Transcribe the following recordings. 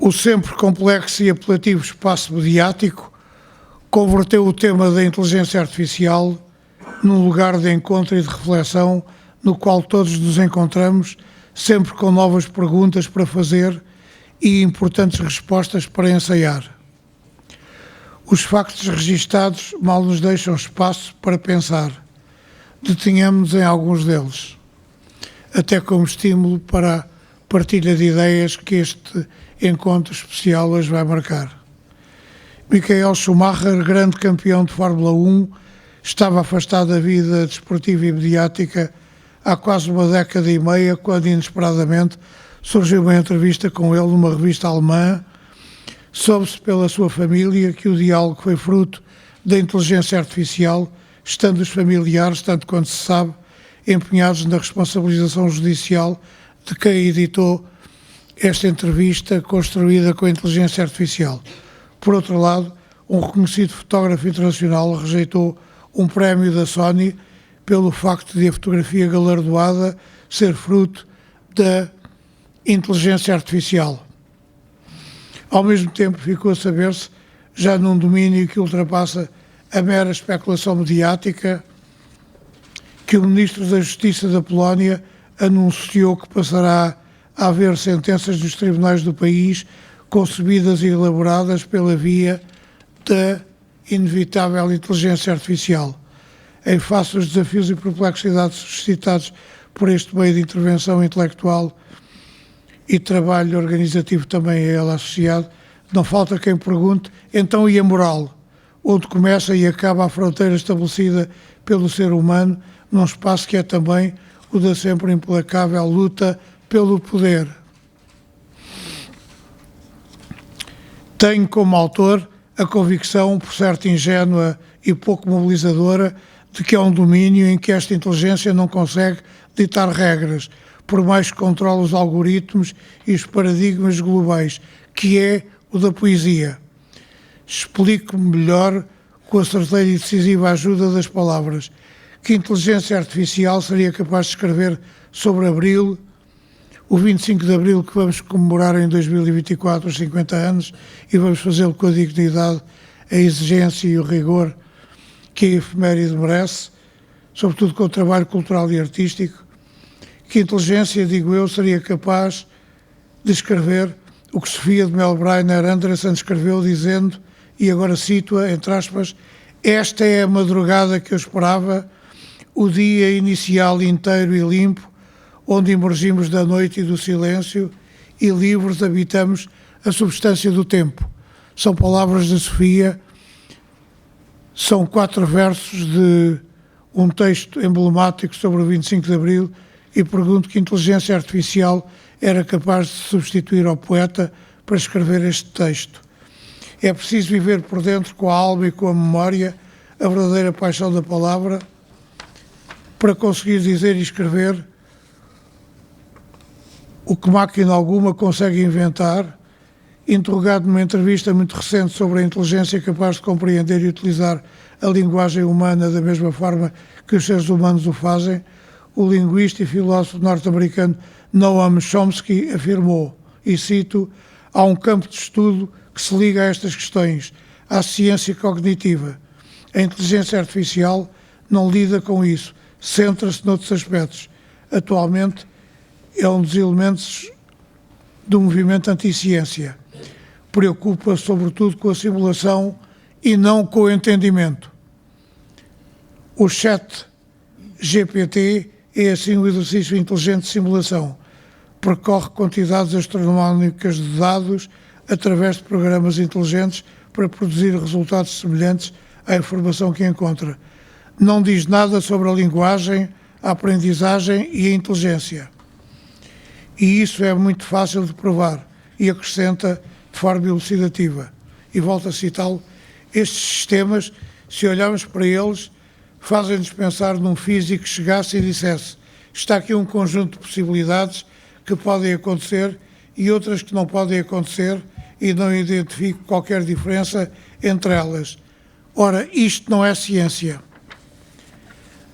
O sempre complexo e apelativo espaço mediático converteu o tema da inteligência artificial num lugar de encontro e de reflexão no qual todos nos encontramos, sempre com novas perguntas para fazer e importantes respostas para ensaiar. Os factos registados mal nos deixam espaço para pensar. Detenhamos-nos em alguns deles, até como estímulo para a partilha de ideias que este encontro especial hoje vai marcar. Michael Schumacher, grande campeão de Fórmula 1, estava afastado da vida desportiva e mediática há quase uma década e meia, quando inesperadamente surgiu uma entrevista com ele numa revista alemã. Soube-se pela sua família que o diálogo foi fruto da inteligência artificial, estando os familiares, tanto quanto se sabe, empenhados na responsabilização judicial de quem editou esta entrevista construída com a inteligência artificial. Por outro lado, um reconhecido fotógrafo internacional rejeitou um prémio da Sony pelo facto de a fotografia galardoada ser fruto da inteligência artificial. Ao mesmo tempo, ficou a saber-se, já num domínio que ultrapassa a mera especulação mediática, que o Ministro da Justiça da Polónia anunciou que passará a haver sentenças dos tribunais do país concebidas e elaboradas pela via da inevitável inteligência artificial. Em face dos desafios e perplexidades suscitados por este meio de intervenção intelectual e trabalho organizativo também a ela associado, não falta quem pergunte, então e a moral? Onde começa e acaba a fronteira estabelecida pelo ser humano num espaço que é também o da sempre implacável luta pelo poder. Tenho como autor a convicção, por certo ingênua e pouco mobilizadora, de que é um domínio em que esta inteligência não consegue ditar regras, por mais que controle os algoritmos e os paradigmas globais, que é o da poesia. Explico-me melhor com a certeira e decisiva ajuda das palavras. Que inteligência artificial seria capaz de escrever sobre Abril, o 25 de Abril que vamos comemorar em 2024 os 50 anos, e vamos fazê-lo com a dignidade, a exigência e o rigor que a efeméride merece, sobretudo com o trabalho cultural e artístico. Que inteligência, digo eu, seria capaz de escrever o que Sofia de Melbreiner Anderson escreveu dizendo, e agora cito-a, entre aspas, esta é a madrugada que eu esperava, o dia inicial inteiro e limpo, onde emergimos da noite e do silêncio e livres habitamos a substância do tempo. São palavras de Sofia, são 4 versos de um texto emblemático sobre o 25 de Abril, e pergunto que inteligência artificial era capaz de substituir ao poeta para escrever este texto. É preciso viver por dentro com a alma e com a memória a verdadeira paixão da palavra para conseguir dizer e escrever o que máquina alguma consegue inventar. Interrogado numa entrevista muito recente sobre a inteligência capaz de compreender e utilizar a linguagem humana da mesma forma que os seres humanos o fazem, o linguista e filósofo norte-americano Noam Chomsky afirmou, e cito, há um campo de estudo que se liga a estas questões, à ciência cognitiva. A inteligência artificial não lida com isso, centra-se noutros aspectos. Atualmente é um dos elementos do movimento anti-ciência. Preocupa sobretudo com a simulação e não com o entendimento. O chat GPT é assim um exercício inteligente de simulação. Percorre quantidades astronómicas de dados através de programas inteligentes para produzir resultados semelhantes à informação que encontra. Não diz nada sobre a linguagem, a aprendizagem e a inteligência. E isso é muito fácil de provar, e acrescenta de forma elucidativa. E volto a citá-lo, estes sistemas, se olharmos para eles, fazem-nos pensar num físico que chegasse e dissesse, está aqui um conjunto de possibilidades que podem acontecer e outras que não podem acontecer, e não identifico qualquer diferença entre elas. Ora, isto não é ciência.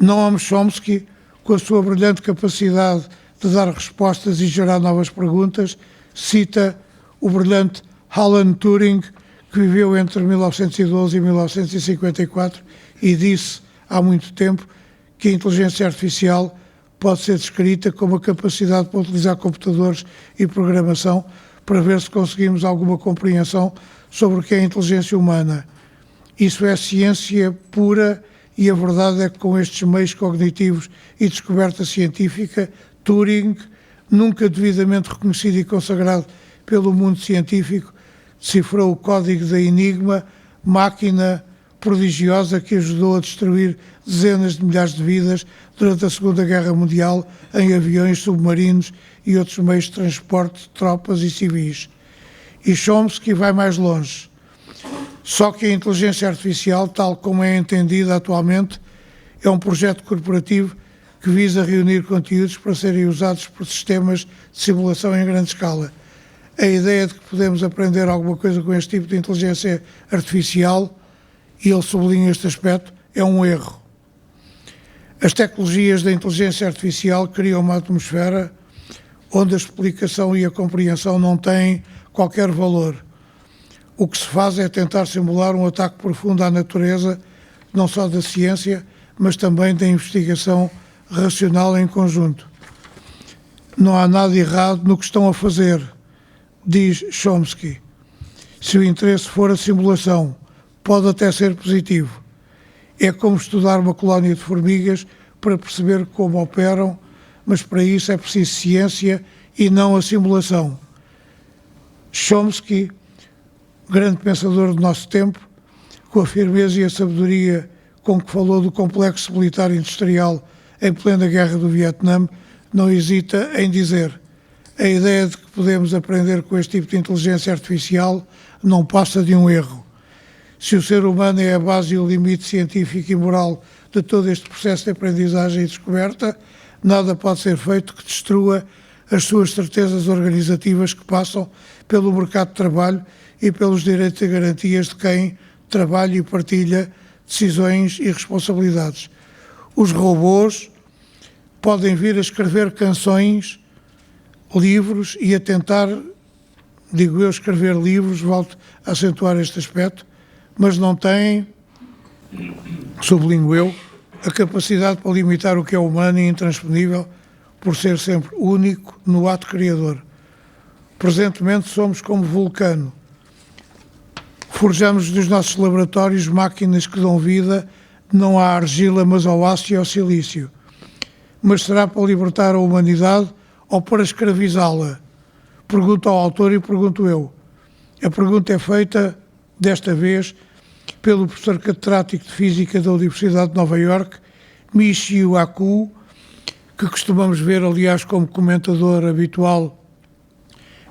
Noam Chomsky, com a sua brilhante capacidade de dar respostas e gerar novas perguntas, cita o brilhante Alan Turing, que viveu entre 1912 e 1954 e disse há muito tempo que a inteligência artificial pode ser descrita como a capacidade para utilizar computadores e programação para ver se conseguimos alguma compreensão sobre o que é a inteligência humana. Isso é ciência pura e a verdade é que com estes meios cognitivos e descoberta científica, Turing, nunca devidamente reconhecido e consagrado pelo mundo científico, decifrou o código da Enigma, máquina prodigiosa que ajudou a destruir dezenas de milhares de vidas durante a Segunda Guerra Mundial em aviões, submarinos e outros meios de transporte de tropas e civis. E Chomsky vai mais longe. Só que a inteligência artificial, tal como é entendida atualmente, é um projeto corporativo que visa reunir conteúdos para serem usados por sistemas de simulação em grande escala. A ideia de que podemos aprender alguma coisa com este tipo de inteligência artificial, e ele sublinha este aspecto, é um erro. As tecnologias da inteligência artificial criam uma atmosfera onde a explicação e a compreensão não têm qualquer valor. O que se faz é tentar simular um ataque profundo à natureza, não só da ciência, mas também da investigação racional em conjunto. Não há nada errado no que estão a fazer, diz Chomsky. Se o interesse for a simulação, pode até ser positivo. É como estudar uma colónia de formigas para perceber como operam, mas para isso é preciso ciência e não a simulação. Chomsky, grande pensador do nosso tempo, com a firmeza e a sabedoria com que falou do complexo militar industrial em plena guerra do Vietnã, não hesita em dizer: a ideia de que podemos aprender com este tipo de inteligência artificial não passa de um erro. Se o ser humano é a base e o limite científico e moral de todo este processo de aprendizagem e descoberta, nada pode ser feito que destrua as suas certezas organizativas que passam pelo mercado de trabalho e pelos direitos e garantias de quem trabalha e partilha decisões e responsabilidades. Os robôs podem vir a escrever canções, livros e a tentar, digo eu, escrever livros, volto a acentuar este aspecto, mas não têm, sublinho eu, a capacidade para limitar o que é humano e intransponível por ser sempre único no ato criador. Presentemente somos como vulcano. Forjamos nos nossos laboratórios máquinas que dão vida não à argila, mas ao aço e ao silício. Mas será para libertar a humanidade ou para escravizá-la? Pergunta ao autor e pergunto eu. A pergunta é feita, desta vez, pelo professor catedrático de Física da Universidade de Nova Iorque, Michio Kaku, que costumamos ver, aliás, como comentador habitual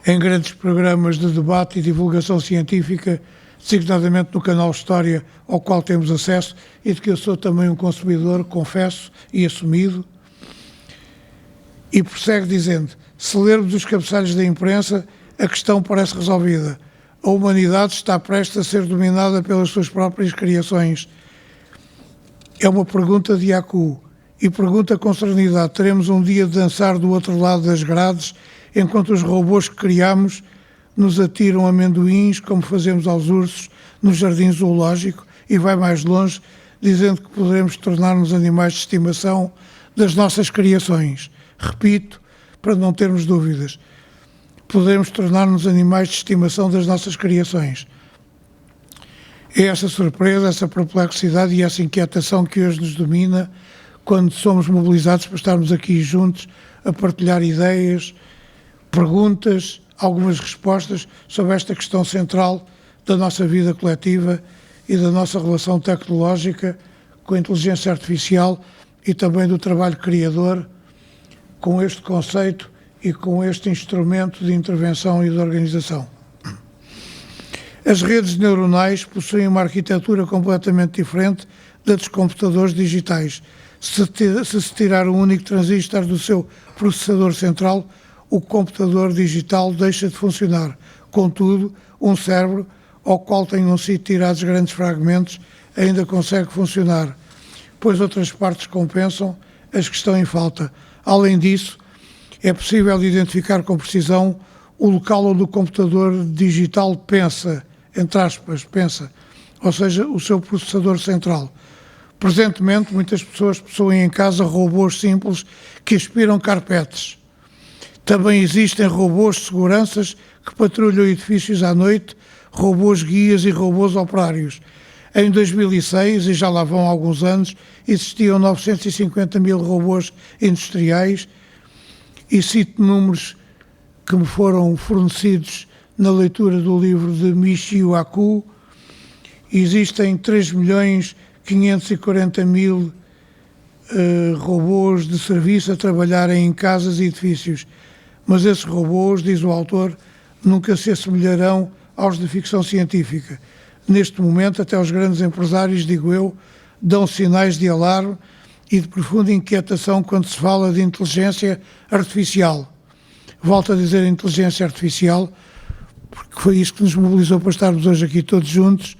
em grandes programas de debate e divulgação científica, designadamente no canal História, ao qual temos acesso e de que eu sou também um consumidor, confesso e assumido. E prossegue dizendo: se lermos os cabeçalhos da imprensa, a questão parece resolvida. A humanidade está prestes a ser dominada pelas suas próprias criações. É uma pergunta de Kaku. E pergunta com serenidade: teremos um dia de dançar do outro lado das grades, enquanto os robôs que criamos nos atiram amendoins, como fazemos aos ursos no jardim zoológico, e vai mais longe, dizendo que poderemos tornar-nos animais de estimação das nossas criações. Repito, para não termos dúvidas, poderemos tornar-nos animais de estimação das nossas criações. É essa surpresa, essa perplexidade e essa inquietação que hoje nos domina quando somos mobilizados para estarmos aqui juntos a partilhar ideias, perguntas, algumas respostas sobre esta questão central da nossa vida coletiva e da nossa relação tecnológica com a inteligência artificial e também do trabalho criador com este conceito e com este instrumento de intervenção e de organização. As redes neuronais possuem uma arquitetura completamente diferente da dos computadores digitais. Se se tirar um único transistor do seu processador central, o computador digital deixa de funcionar. Contudo, um cérebro, ao qual tenham sido tirados grandes fragmentos, ainda consegue funcionar, pois outras partes compensam as que estão em falta. Além disso, é possível identificar com precisão o local onde o computador digital pensa, entre aspas, pensa, ou seja, o seu processador central. Presentemente, muitas pessoas possuem em casa robôs simples que aspiram carpetes. Também existem robôs de seguranças que patrulham edifícios à noite, robôs guias e robôs operários. Em 2006, e já lá vão alguns anos, existiam 950 mil robôs industriais, e cito números que me foram fornecidos na leitura do livro de Michio Kaku. Existem 3.540.000 robôs de serviço a trabalharem em casas e edifícios, mas esses robôs, diz o autor, nunca se assemelharão aos de ficção científica. Neste momento, até os grandes empresários, digo eu, dão sinais de alarme e de profunda inquietação quando se fala de inteligência artificial. Volto a dizer inteligência artificial, porque foi isso que nos mobilizou para estarmos hoje aqui todos juntos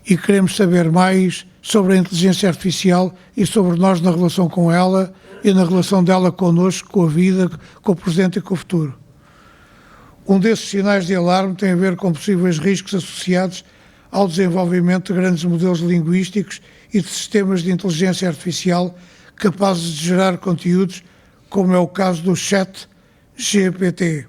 e queremos saber mais sobre a inteligência artificial e sobre nós na relação com ela e na relação dela connosco, com a vida, com o presente e com o futuro. Um desses sinais de alarme tem a ver com possíveis riscos associados ao desenvolvimento de grandes modelos linguísticos e de sistemas de inteligência artificial capazes de gerar conteúdos, como é o caso do chat GPT.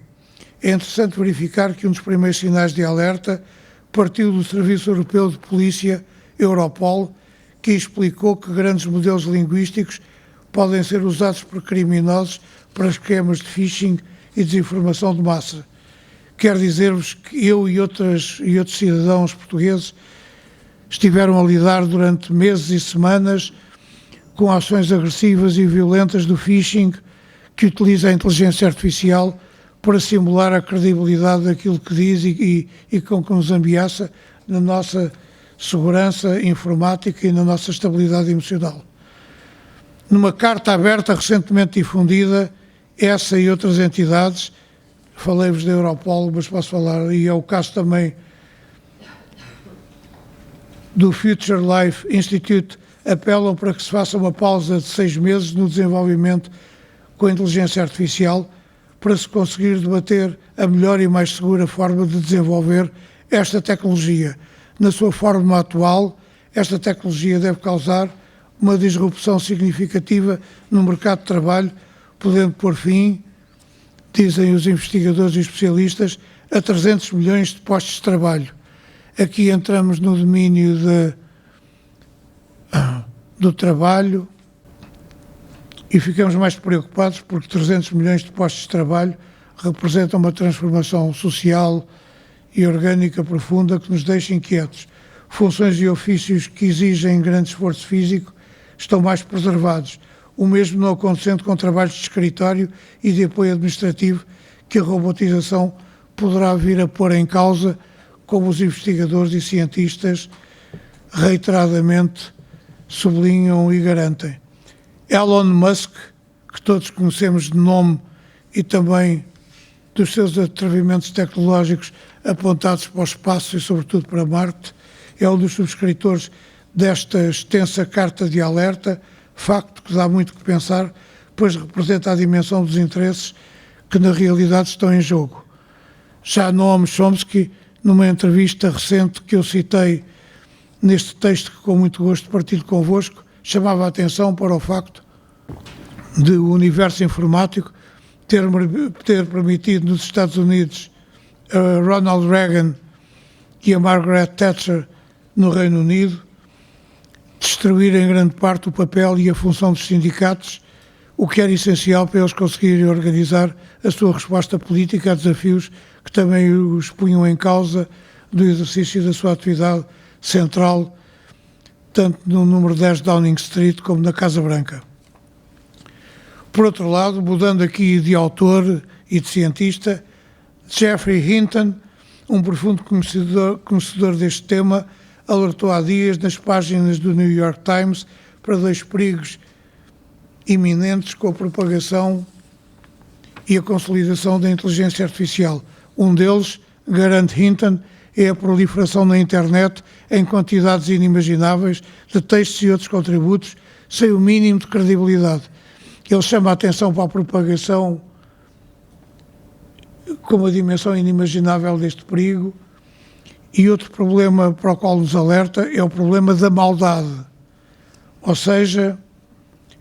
É interessante verificar que um dos primeiros sinais de alerta partiu do Serviço Europeu de Polícia, Europol, que explicou que grandes modelos linguísticos podem ser usados por criminosos para esquemas de phishing e desinformação de massa. Quero dizer-vos que eu e outros cidadãos portugueses estiveram a lidar durante meses e semanas com ações agressivas e violentas do phishing que utiliza a inteligência artificial para simular a credibilidade daquilo que diz e com que nos ameaça na nossa segurança informática e na nossa estabilidade emocional. Numa carta aberta recentemente difundida, essa e outras entidades, falei-vos da Europol, mas posso falar, e é o caso também do Future Life Institute, apelam para que se faça uma pausa de 6 meses no desenvolvimento com a inteligência artificial para se conseguir debater a melhor e mais segura forma de desenvolver esta tecnologia. Na sua forma atual, esta tecnologia deve causar uma disrupção significativa no mercado de trabalho, podendo pôr fim, dizem os investigadores e especialistas, a 300 milhões de postos de trabalho. Aqui entramos no domínio do trabalho e ficamos mais preocupados porque 300 milhões de postos de trabalho representam uma transformação social e orgânica profunda que nos deixa inquietos. Funções e ofícios que exigem grande esforço físico estão mais preservados. O mesmo não acontecendo com trabalhos de escritório e de apoio administrativo que a robotização poderá vir a pôr em causa, como os investigadores e cientistas reiteradamente sublinham e garantem. Elon Musk, que todos conhecemos de nome e também dos seus atrevimentos tecnológicos apontados para o espaço e sobretudo para Marte, é um dos subscritores desta extensa carta de alerta, facto que dá muito que pensar, pois representa a dimensão dos interesses que na realidade estão em jogo. Já Noam Chomsky, numa entrevista recente que eu citei neste texto que com muito gosto partilho convosco, chamava a atenção para o facto de o universo informático ter permitido nos Estados Unidos a Ronald Reagan e a Margaret Thatcher no Reino Unido destruir em grande parte o papel e a função dos sindicatos, o que era essencial para eles conseguirem organizar a sua resposta política a desafios que também os punham em causa do exercício da sua atividade central, tanto no número 10 Downing Street como na Casa Branca. Por outro lado, mudando aqui de autor e de cientista, Geoffrey Hinton, um profundo conhecedor deste tema, alertou há dias nas páginas do New York Times para 2 perigos iminentes com a propagação e a consolidação da inteligência artificial. Um deles, garante Hinton, é a proliferação na internet em quantidades inimagináveis de textos e outros contributos sem o mínimo de credibilidade. Ele chama a atenção para a propagação com uma dimensão inimaginável deste perigo. E outro problema para o qual nos alerta é o problema da maldade, ou seja,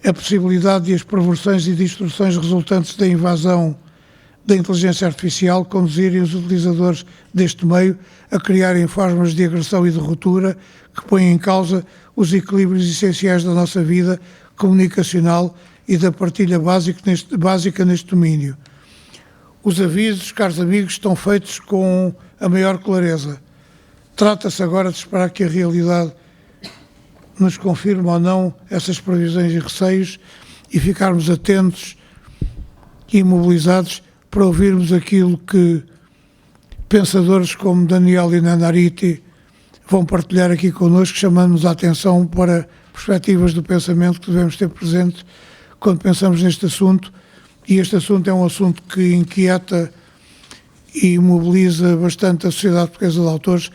a possibilidade de as perversões e distorções resultantes da invasão da inteligência artificial conduzirem os utilizadores deste meio a criarem formas de agressão e de ruptura que põem em causa os equilíbrios essenciais da nossa vida comunicacional e da partilha básica neste domínio. Os avisos, caros amigos, estão feitos com a maior clareza. Trata-se agora de esperar que a realidade nos confirme ou não essas previsões e receios e ficarmos atentos e imobilizados para ouvirmos aquilo que pensadores como Daniel Inanariti vão partilhar aqui connosco, chamando-nos a atenção para perspectivas do pensamento que devemos ter presente quando pensamos neste assunto. E este assunto é um assunto que inquieta e mobiliza bastante a Sociedade Portuguesa de Autores,